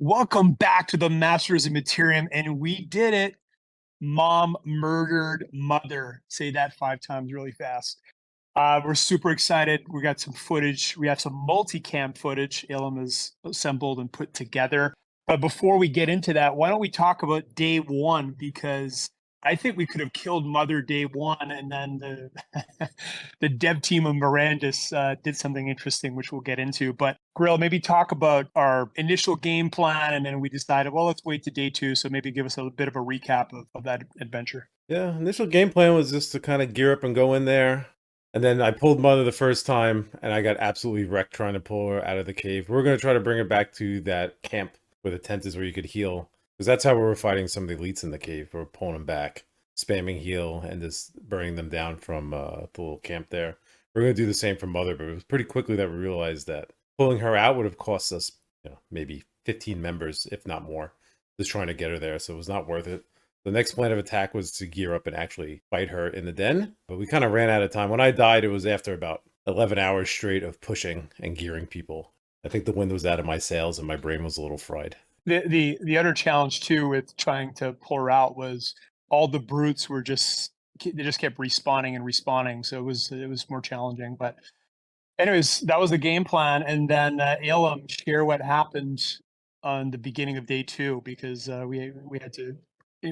Welcome back to the Masters of Materium, and we did it. Mom murdered mother. Say that 5 times really fast. We're super excited. We got some footage. We have some multicam footage Ilum has assembled and put together. But before we get into that, why don't we talk about day one? Because I think we could have killed Mother day one, and then the the dev team of Mirandus did something interesting, which we'll get into. But Grill, maybe talk about our initial game plan, and then we decided, well, let's wait to day two. So maybe give us a bit of a recap of that adventure. Yeah, initial game plan was just to kind of gear up and go in there. And then I pulled Mother the first time, and I got absolutely wrecked trying to pull her out of the cave. We're going to try to bring her back to that camp where the tent is where you could heal. Because that's how we were fighting some of the elites in the cave. We were pulling them back, spamming heal, and just burning them down from the little camp there. We're going to do the same for Mother, but it was pretty quickly that we realized that pulling her out would have cost us, maybe 15 members, if not more, just trying to get her there. So it was not worth it. The next plan of attack was to gear up and actually fight her in the den, but we kind of ran out of time. When I died, it was after about 11 hours straight of pushing and gearing people. I think the wind was out of my sails and my brain was a little fried. The other challenge too with trying to pull her out was all the brutes were they just kept respawning and respawning, so it was more challenging. But anyways, that was the game plan, and then Ilum, share what happened on the beginning of day two, because we had to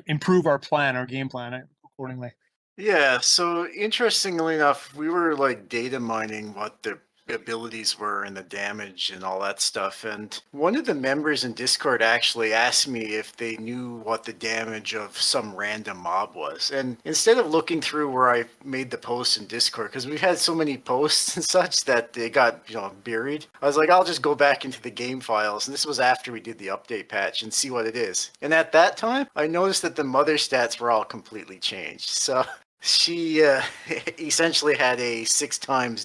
improve our game plan accordingly. Yeah, so interestingly enough, we were like data mining what the abilities were and the damage and all that stuff. And one of the members in Discord actually asked me if they knew what the damage of some random mob was. And instead of looking through where I made the post in Discord, because we had so many posts and such that they got, buried, I was like, I'll just go back into the game files. And this was after we did the update patch and see what it is. And at that time, I noticed that the mother stats were all completely changed. So she essentially had a 6 times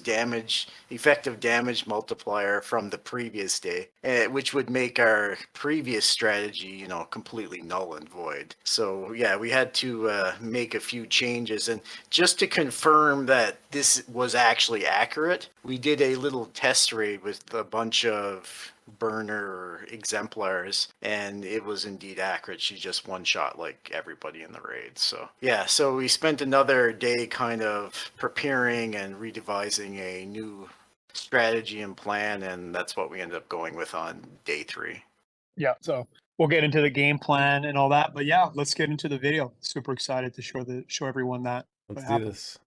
effective damage multiplier from the previous day, which would make our previous strategy, completely null and void. So yeah, we had to make a few changes, and just to confirm that this was actually accurate, we did a little test raid with a bunch of burner exemplars, and it was indeed accurate. She just one shot like everybody in the raid. So yeah, so we spent another day kind of preparing and redevising a new strategy and plan, and that's what we ended up going with on day 3. Yeah, so we'll get into the game plan and all that, but yeah, let's get into the video. Super excited to show everyone that what Let's do happened. this.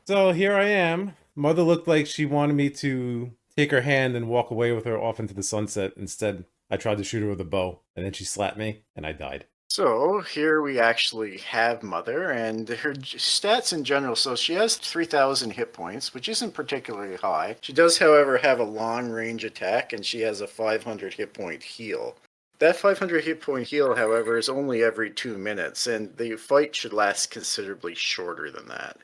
So here I am. Mother looked like she wanted me to take her hand and walk away with her off into the sunset. Instead, I tried to shoot her with a bow, and then she slapped me, and I died. So here we actually have Mother and her stats in general. So she has 3,000 hit points, which isn't particularly high. She does, however, have a long range attack, and she has a 500 hit point heal. That 500 hit point heal, however, is only every 2 minutes, and the fight should last considerably shorter than that.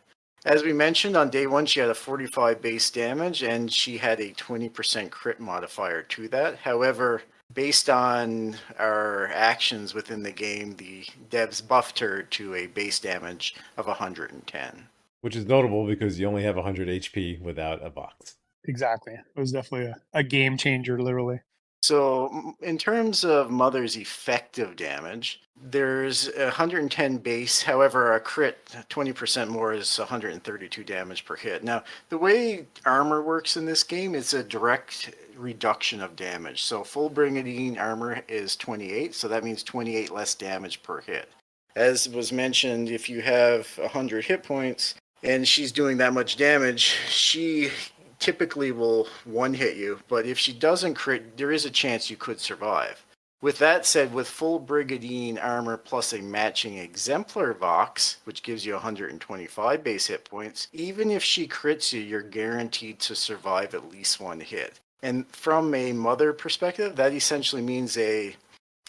As we mentioned, on day 1, she had a 45 base damage, and she had a 20% crit modifier to that. However, based on our actions within the game, the devs buffed her to a base damage of 110. Which is notable because you only have 100 HP without a box. Exactly. It was definitely a game changer, literally. So in terms of Mother's effective damage, there's 110 base. However, a crit 20% more is 132 damage per hit. Now, the way armor works in this game, it's a direct reduction of damage. So full Brigandine armor is 28, so that means 28 less damage per hit. As was mentioned, if you have 100 hit points and she's doing that much damage, she typically will one hit you, but if she doesn't crit, there is a chance you could survive. With that said, with full Brigandine armor plus a matching exemplar Vox, which gives you 125 base hit points, even if she crits you, you're guaranteed to survive at least one hit. And from a Mother perspective, that essentially means a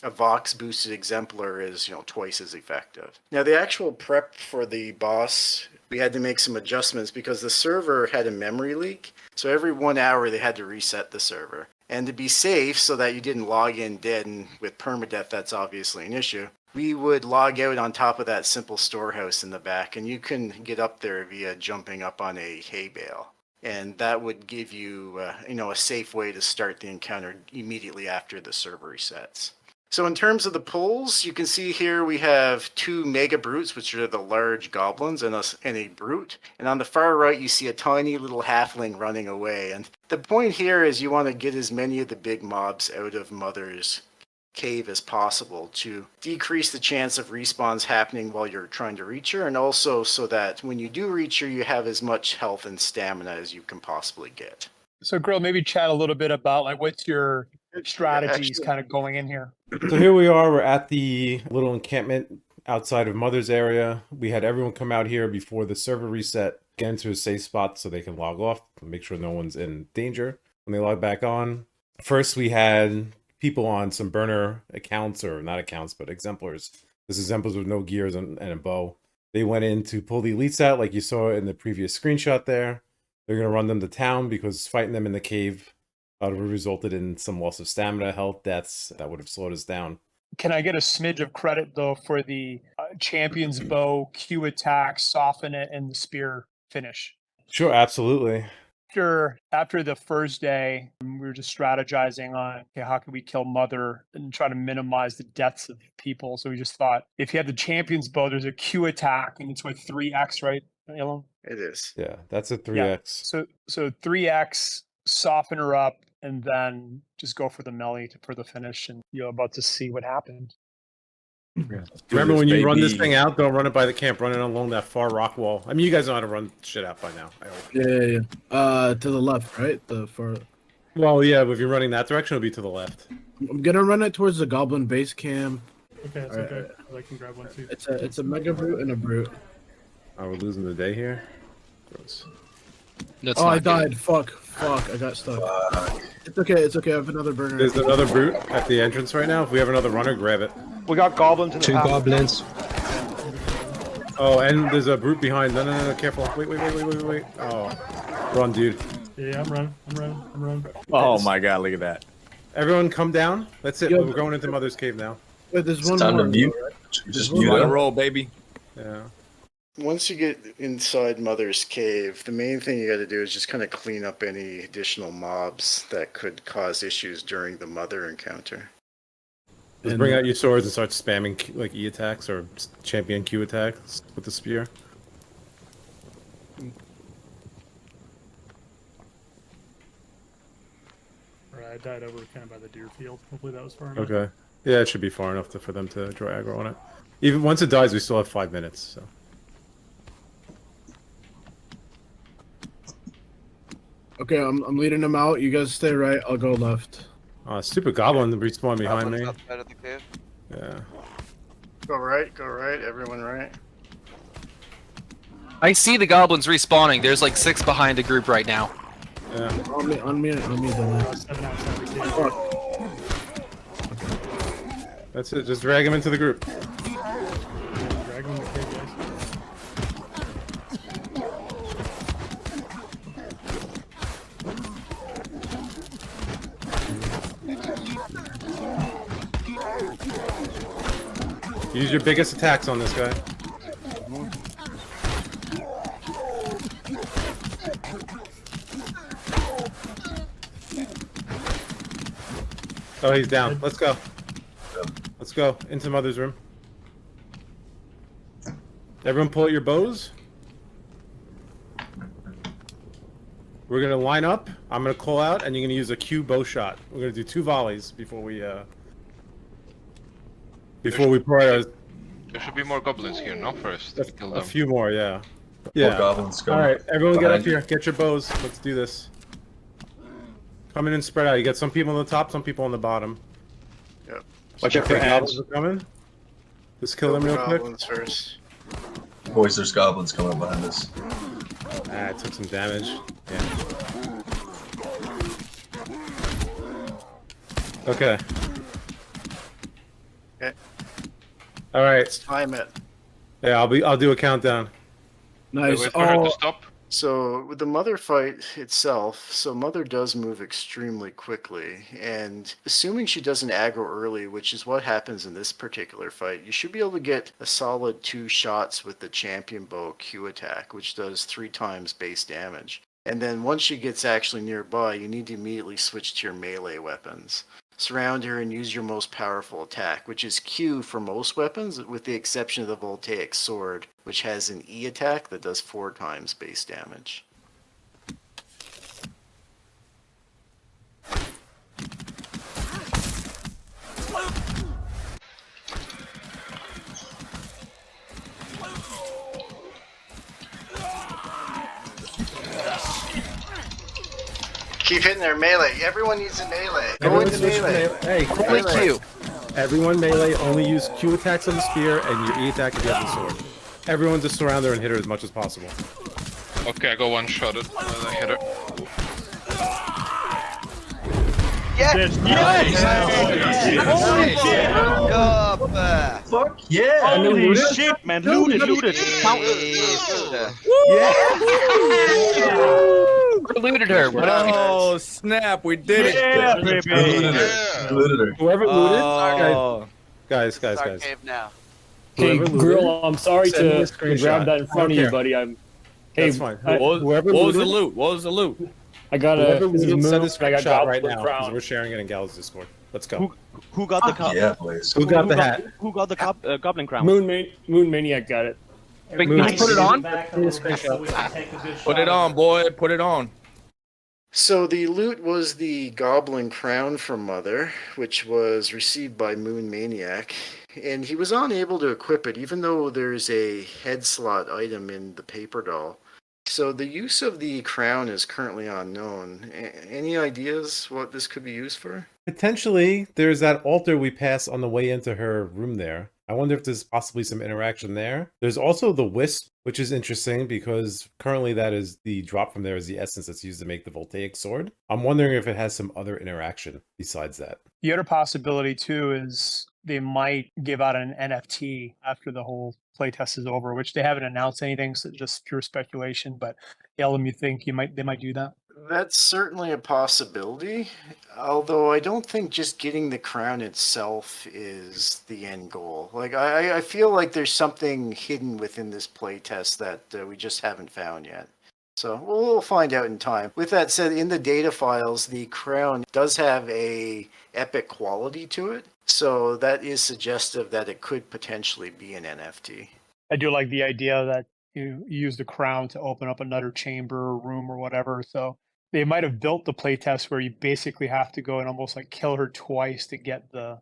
Vox boosted exemplar is, twice as effective. Now, the actual prep for the boss, we had to make some adjustments because the server had a memory leak. So every 1 hour they had to reset the server. And to be safe, so that you didn't log in dead, and with permadeath that's obviously an issue, we would log out on top of that simple storehouse in the back, and you can get up there via jumping up on a hay bale. And that would give you, a safe way to start the encounter immediately after the server resets. So in terms of the pulls, you can see here we have 2 mega brutes, which are the large goblins, and a brute. And on the far right, you see a tiny little halfling running away. And the point here is you want to get as many of the big mobs out of Mother's cave as possible to decrease the chance of respawns happening while you're trying to reach her, and also so that when you do reach her, you have as much health and stamina as you can possibly get. So, Grill, maybe chat a little bit about like what's your strategies Actually, kind of going in here. So here we are. We're at the little encampment outside of Mother's area. We had everyone come out here before the server reset, get into a safe spot so they can log off, make sure no one's in danger when they log back on. First, we had people on some burner accounts, or not accounts, but exemplars. This is exemplars with no gears and a bow. They went in to pull the elites out, like you saw in the previous screenshot there. They're going to run them to town because fighting them in the cave would have resulted in some loss of stamina, health, deaths. That would have slowed us down. Can I get a smidge of credit though for the champion's bow, Q attack, soften it, and the spear finish? Sure, absolutely. After the first day, we were just strategizing on okay, how can we kill Mother and try to minimize the deaths of people. So we just thought if you have the champion's bow, there's a Q attack, and it's with 3x, right, Elon? it is. Yeah, that's a 3x. So 3x, soften her up, and then just go for the melee for the finish, and you're about to see what happens. Remember when you run this thing out, don't run it by the camp, run it along that far rock wall. I mean, you guys know how to run shit out by now, I hope. Yeah. To the left, right? The far. Well, yeah, but if you're running that direction, it'll be to the left. I'm gonna run it towards the goblin base camp. Okay, that's okay. I can grab one too. It's a mega brute and a brute. Oh, we're losing the day here? Gross. Oh, I died. Fuck. I got stuck. It's okay. I have another burner. There's another brute at the entrance right now. If we have another runner, grab it. We got goblins in the 2 path. goblins. Oh, and there's a brute behind. No, careful. Wait. Oh, run, dude. Yeah, I'm running. Oh my god, look at that. Everyone come down. That's it. Yo. We're going into Mother's Cave now. Wait, there's It's one time more. to mute. right? Just One mute more. On a up. roll, baby. Yeah. Once you get inside Mother's cave, the main thing you got to do is just kind of clean up any additional mobs that could cause issues during the Mother encounter. Just bring out your swords and start spamming like E attacks or champion Q attacks with the spear. Right, I died over kind of by the deer field. Hopefully that was far enough. Okay. Yeah, it should be far enough for them to draw aggro on it. Even once it dies, we still have 5 minutes. So. Okay, I'm leading them out. You guys stay right. I'll go left. Stupid goblin respawned behind me. Outside of the cave. Yeah. Go right, everyone right. I see the goblins respawning. There's like 6 behind a group right now. Yeah. On me, the left. 7 outside the cave. Fuck. That's it. Just drag him into the group. Drag him in the cave, guys. Use your biggest attacks on this guy. Oh, he's down. Let's go. Let's go into Mother's room. Everyone pull out your bows. We're gonna line up. I'm gonna call out, and you're gonna use a Q bow shot. We're gonna do 2 volleys before we prioritize. There should be more goblins here, no? First. Kill A them. few more, yeah. More Yeah. goblins All coming. right, everyone get up Behind you. here. Get your bows. Let's do this. Come in and spread out. You got some people on the top, some people on the bottom. Yep. Watch out for Okay, goblins ants. are coming. Just kill them real quick. Goblins first. Boys, there's goblins coming up behind us. Ah, I took some damage. Yeah. Okay. Okay. All right. Let's time it. Yeah, I'll do a countdown. Nice. Wait for her Oh, to stop. So with the Mother fight itself, so Mother does move extremely quickly, and assuming she doesn't aggro early, which is what happens in this particular fight, you should be able to get a solid 2 shots with the champion bow Q attack, which does 3 times base damage. And then once she gets actually nearby, you need to immediately switch to your melee weapons. surround her, and use your most powerful attack, which is Q for most weapons, with the exception of the Voltaic Sword, which has an E attack that does 4 times base damage. Keep hitting their melee. Everyone needs a melee. Go Everyone into switch to melee. Hey, Only Q. everyone melee, only use Q attacks on the spear and your E attack if you have the sword. Everyone just surround her and hit her as much as possible. Okay, I go one-shotted. I hit her. Fuck yeah! Holy shit, man. Looted. We looted her. What up? Oh snap! We did it. Yeah, We looted baby. her. We looted her. Whoever looted, Oh. guys. Cave now. Hey, Whoever looted, Grill, I'm sorry send me a to screenshot. grab that in front of I you, don't buddy. Hey, That's fine. whoever What was the looted, loot? What was the loot? I got whoever this is looted, send Moon, a I got screenshot right Goblin now because Crown. we're sharing it in Gal's Discord. Let's go. Who got the Fuck yeah, boys. Who got the hat? Who got the Goblin Crown? Moon Maniac got it. Wait, can you put it on? Put it on, boy. Put it on. So the loot was the Goblin Crown from Mother, which was received by Moon Maniac, and he was unable to equip it, even though there's a head slot item in the paper doll. So the use of the crown is currently unknown. Any ideas what this could be used for? Potentially, there's that altar we pass on the way into her room there. I wonder if there's possibly some interaction there. There's also the Wisp, which is interesting because currently that is the drop from there is the essence that's used to make the Voltaic Sword. I'm wondering if it has some other interaction besides that. The other possibility too is they might give out an NFT after the whole playtest is over, which they haven't announced anything, so just pure speculation. But Ellum, you think they might do that? That's certainly a possibility, although I don't think just getting the crown itself is the end goal. Like, I feel like there's something hidden within this playtest that we just haven't found yet. So we'll find out in time. With that said, in the data files, the crown does have a epic quality to it, so that is suggestive that it could potentially be an NFT. I do like the idea that you use the crown to open up another chamber or room or whatever. So they might have built the playtest where you basically have to go and almost like kill her twice to get the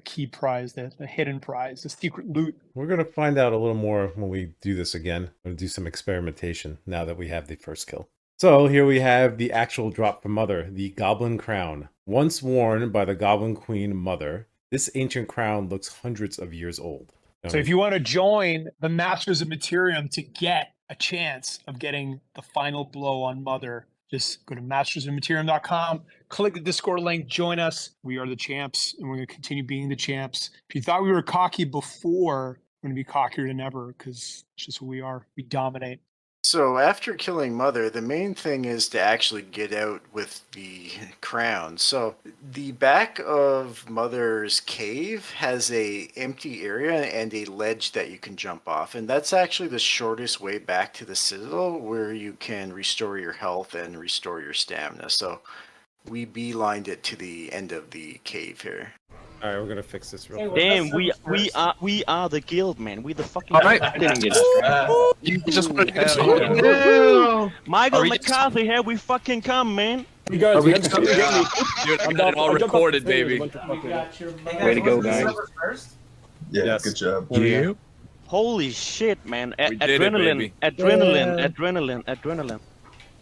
key prize, the hidden prize, the secret loot. We're going to find out a little more when we do this again. We're going to do some experimentation now that we have the first kill. So here we have the actual drop from Mother, the Goblin Crown. Once worn by the Goblin Queen Mother, this ancient crown looks hundreds of years old. So if you want to join the Masters of Materium to get a chance of getting the final blow on Mother, just go to mastersofmaterium.com, click the Discord link, join us. We are the champs, and we're going to continue being the champs. If you thought we were cocky before, we're going to be cockier than ever because it's just who we are. We dominate. So after killing Mother, the main thing is to actually get out with the crown. So the back of Mother's cave has a empty area and a ledge that you can jump off. And that's actually the shortest way back to the Citadel where you can restore your health and restore your stamina. So we beelined it to the end of the cave here. All right, we're going to fix this real quick. Damn, we are the guild, man. We the fucking. All right. You just want to Yeah. Michael Are we McCarthy here. We fucking come, man. You guys, Are we you guys come get me. Dude, I I'm got down- it all I'll jump off the recorded, thing with a baby. bunch of fucking- Way to go, guys. Yeah, Yes. good job. Yeah. Holy shit, man. We did it, baby. Adrenaline.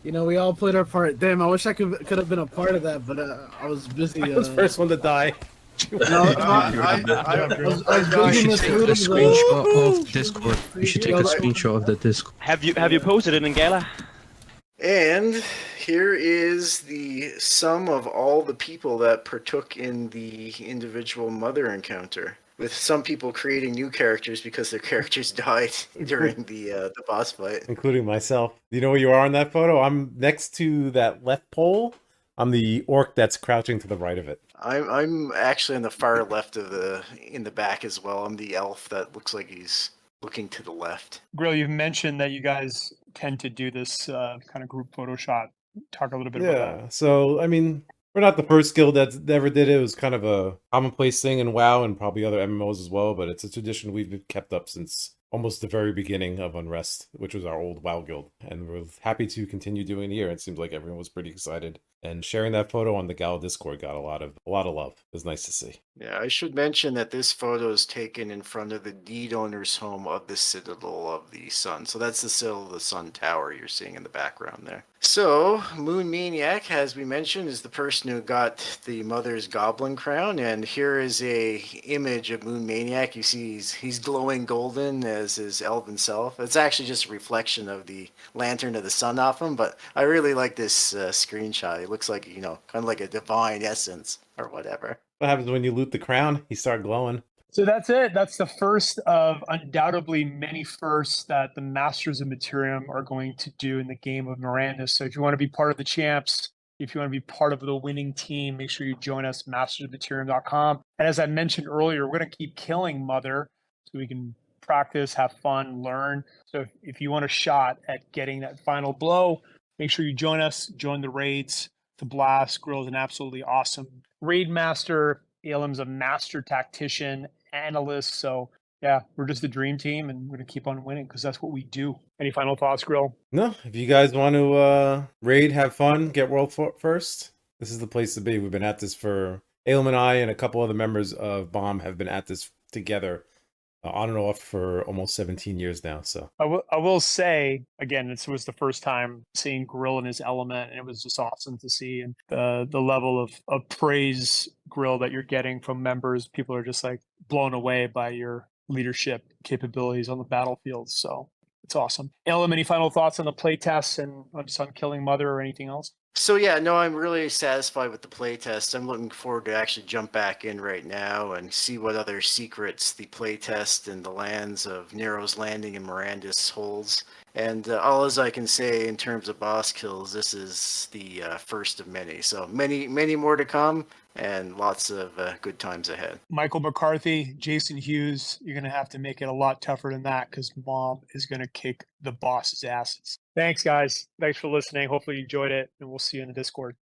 You know, we all played our part. Damn, I wish I could have been a part of that, but I was busy. I was the first one to die. I was busy misleading the Screenshot of Discord. You should take a screenshot of the Discord. Have you posted it in Gala? And here is the sum of all the people that partook in the individual Mother encounter, with some people creating new characters because their characters died during the boss fight. Including myself. Do you know where you are in that photo? I'm next to that left pole. I'm the orc that's crouching to the right of it. I'm actually on the far left of in the back as well. I'm the elf that looks like he's looking to the left. Grill, you've mentioned that you guys tend to do this kind of group photo shot. Talk a little bit about that. Yeah, so, I mean, We're not the first guild that ever did it. It was kind of a commonplace thing in WoW and probably other MMOs as well, but it's a tradition we've kept up since almost the very beginning of Unrest, which was our old WoW guild. And we're happy to continue doing it here. It seems like everyone was pretty excited. And sharing that photo on the Gala Discord got a lot of love. It was nice to see. Yeah, I should mention that this photo is taken in front of the deed owner's home of the Citadel of the Sun. So that's the Citadel of the Sun Tower you're seeing in the background there. So, Moon Maniac, as we mentioned, is the person who got the Mother's Goblin Crown. And here is a image of Moon Maniac. You see he's glowing golden as his elven self. It's actually just a reflection of the Lantern of the Sun off him. But I really like this screenshot. It looks like, kind of like a divine essence or whatever. What happens when you loot the crown? You start glowing. So that's it. That's the first of undoubtedly many firsts that the Masters of Materium are going to do in the game of Mirandus. So if you want to be part of the champs, if you want to be part of the winning team, make sure you join us, mastersofmaterium.com. And as I mentioned earlier, we're going to keep killing Mother so we can practice, have fun, learn. So if you want a shot at getting that final blow, make sure you join us, join the raids. The blast. Grill is an absolutely awesome raid master. ALM's a master tactician, analyst. So yeah, we're just the dream team, and we're gonna keep on winning because that's what we do. Any final thoughts, Grill? No, if you guys want to raid, have fun, get world first, this is the place to be. We've been at this for ALM and I and a couple other members of M.O.M have been at this together on and off for almost 17 years now. So I will say again, this was the first time seeing Grill in his element, and it was just awesome to see. And the level of praise, Grill, that you're getting from members, people are just like blown away by your leadership capabilities on the battlefield. So it's awesome. ALM, any final thoughts on the playtests and on Killing Mother or anything else? So yeah, no, I'm really satisfied with the playtest. I'm looking forward to actually jump back in right now and see what other secrets the playtest and the lands of Nero's Landing and Mirandus holds. And all as I can say in terms of boss kills, this is the first of many. So many more to come, and lots of good times ahead. Michael McCarthy, Jason Hughes, you're going to have to make it a lot tougher than that because M.O.M is going to kick the boss's asses. Thanks, guys. Thanks for listening. Hopefully you enjoyed it, and we'll see you in the Discord.